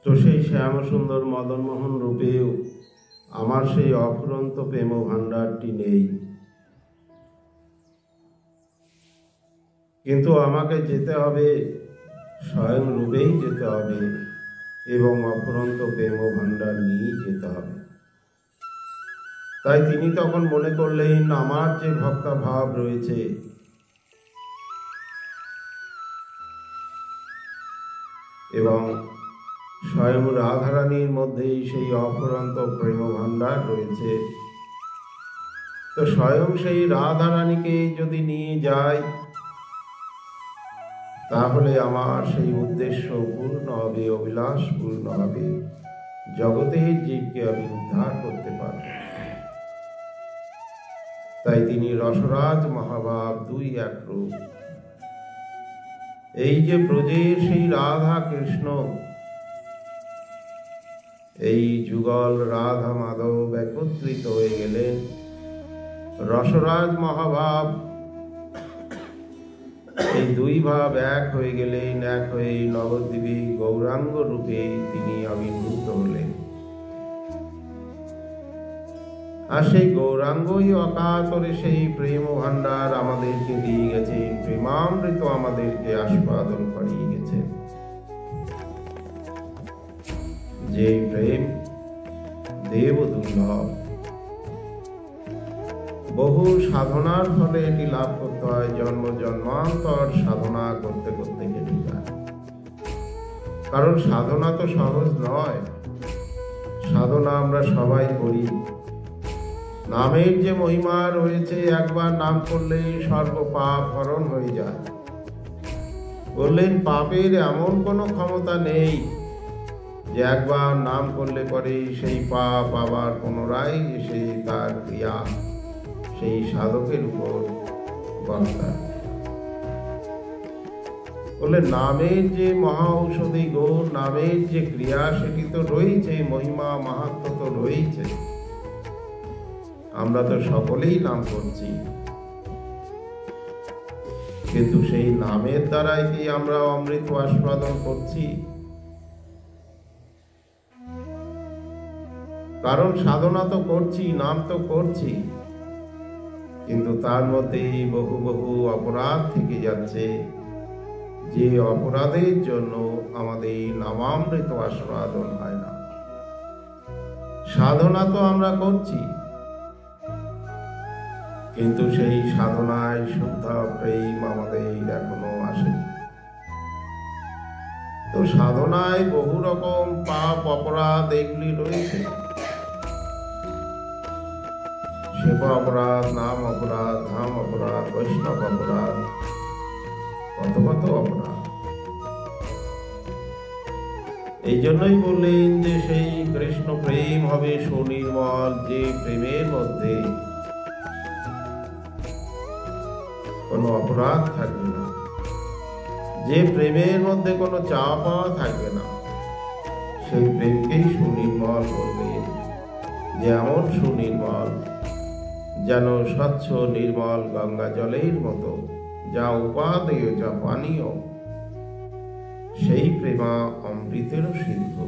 তো সেই শ্যামসুন্দর মদনমোহন রূপেও আমার সেই অফুরন্ত প্রেম ভাণ্ডারটি নেই, কিন্তু আমাকে যেতে হবে, স্বয়ং রূপেই যেতে হবে এবং অফুরন্ত প্রেম ভাণ্ডার নিয়েই যেতে হবে। তাই তিনি তখন মনে করলেন আমার যে ভক্তাভাব রয়েছে এবং স্বয়ং রাধারানীর মধ্যেই সেই অফুরন্ত প্রেম ভাণ্ডার রয়েছে, তো স্বয়ং সেই রাধারানীকে যদি নিয়ে যায় তাহলে আমার সেই উদ্দেশ্য পূর্ণ হবে, অভিলাষ পূর্ণ হবে, জগতের জীবকে আমি উদ্ধার করতে পারব। তাই তিনি রসরাজ মহাভাব দুই এক রূপ, এই যে ব্রজের সেই রাধা কৃষ্ণ, এই যুগল রাধা মাধব একত্রিত হয়ে গেলেন। রসরাজ মহাভাব এই দুই ভাব এক হয়ে গেলেন, এক হয়ে নবদ্বীপে গৌরাঙ্গ রূপে তিনি আবির্ভূত হলেন। আর সেই গৌরাঙ্গই অকাতরে সেই প্রেম ভাণ্ডার আমাদেরকে দিয়ে গেছেন, প্রেমামৃত আমাদেরকে আস্বাদন করিয়ে গেছেন। যে প্রেম দেব দুর্লভ, বহু সাধনার ফলে এটি লাভ করতে হয়, জন্ম জন্মান্তর সাধনা করতে করতে কেটে যায়। কারণ সাধনা তো সহজ নয়, সাধনা আমরা সবাই করি। নামের যে মহিমা রয়েছে, একবার নাম করলেই সর্ব পাপ হরণ হয়ে যায়। বললেন পাপের এমন কোনো ক্ষমতা নেই যে একবার নাম করলে পরে সেই পাপ আবার পুনরায় এসে তার ক্রিয়া সেই সাধকের উপর বর্তায়। বলে নামের যে মহা ঔষধি গুণ, নামের যে ক্রিয়া, সেটি তো রয়েছে, মহিমা মাহাত্ম্য তো রয়েছে। আমরা তো সকলেই নাম করছি, কিন্তু সেই নামের দ্বারাই কি আমরা অমৃত আস্বাদন করছি? কারণ সাধনা তো করছি, নাম তো করছি, কিন্তু তার মধ্যেই বহু বহু অপরাধ থেকে যাচ্ছে, যে অপরাধের জন্য আমাদের নামামৃত আস্বাদন হয় না। সাধনা তো আমরা করছি, কিন্তু সেই সাধনায় শুদ্ধ প্রেম আমাদের এখনো আসেনি। তো সাধনায় বহু রকম পাপ অপরাধ এগুলি রয়েছে, সেবা অপরাধ, নাম অপরাধ, ধাম অপরাধ, বৈষ্ণব অপরাধ, কত কত অপরাধ। এই জন্যই বললেন যে সেই কৃষ্ণ প্রেম হবে সুনির্মল, যে প্রেমের মধ্যে কোনো অপরাধ থাকবে না, যে প্রেমের মধ্যে কোনো চাওয়া পাওয়া থাকবে না, সেই প্রেমকেই সুনির্মল বললেন। যে এমন সুনির্মল যেন স্বচ্ছ নির্মল গঙ্গা জলের মতো, যা উপাদেয়, যা পানীয়, সেই প্রেমা অমৃতেরও সিন্ধু,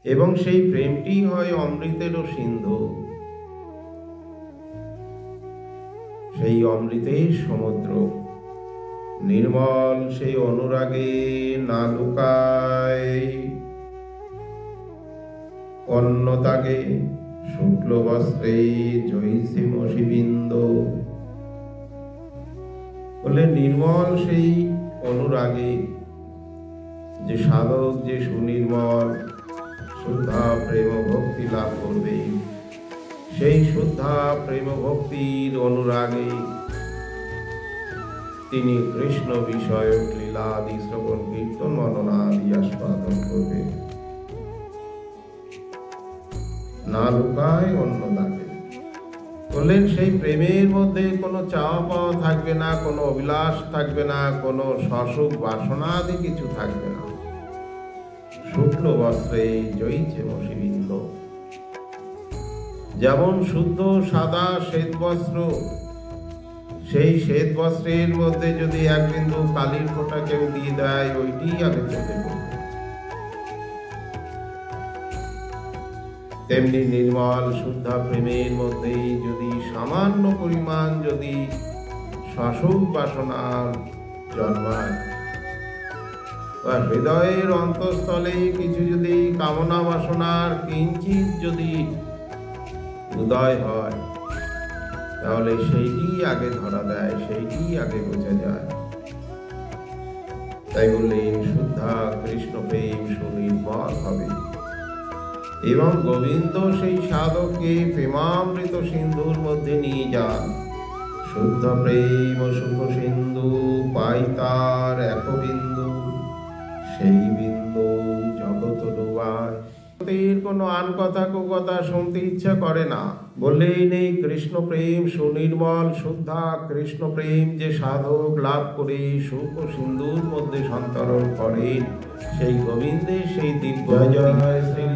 এবং সেই প্রেমটি হয় অমৃতেরও সিন্ধু, সেই অমৃতের সমুদ্র। নির্মল সেই অনুরাগে না লুকায় অন্নতাকে, শুক্ল বস্ত্রে জয়সী মসিবিন্দ। বলে নির্মল সেই অনুরাগে যে সাধক যে সুনির্মল শুদ্ধা প্রেম ভক্তি লাভ করবে, সেই শুদ্ধা প্রেম ভক্তির অনুরাগে তিনি কৃষ্ণ বিষয়ক লীলাদি শ্রবণ কীর্তন মননাদি আস্বাদন করবে। না লুকায় অন্নদাকে। বললেন সেই প্রেমের মধ্যে কোনো চাওয়া পাওয়া থাকবে না, কোনো অভিলাষ থাকবে না, কোনো সসুখ বাসনা আদি কিছু থাকবে না। শুক্ল বস্ত্রে জয়িছে মসিবিন্দ, যেমন শুদ্ধ সাদা শ্বেত বস্ত্র, সেই শ্বেত বস্ত্রের মধ্যে যদি এক বিন্দু কালির ফোঁটা কেউ দিয়ে দেয়, ওইটি আগে চোখে পড়বে। তেমনি নির্মল শুদ্ধ প্রেমের মধ্যেই যদি সামান্য পরিমাণ যদি শাসক বাসনার জন্মায় বা হৃদয়ের অন্তঃস্থলে কিছু যদি কামনা বাসনার কিঞ্চিত যদি উদয় হয়, তাহলে সেইটি আগে ধরা দেয়, সেইটি আগে বোঝা যায়। তাই বললেন শুদ্ধা কৃষ্ণ প্রেম সুনির্মল হবে এবং গোবিন্দ সেই সাধককে প্রেমামৃত সিন্ধুর মধ্যে নিয়ে যান। শুদ্ধ প্রেম সুখ সিন্ধু পাই তার এক বিন্দু, সেই বিন্দু জগৎ ডুবায়। কোনো আন কথা কুকথা শুনতে ইচ্ছা করে না। বললেই নেই কৃষ্ণ প্রেম সুনির্মল শুদ্ধা কৃষ্ণ প্রেম যে সাধক লাভ করে সুখ সিন্ধুর মধ্যে সন্তরণ করেন, সেই গোবিন্দের সেই দিব্য জয় শ্রী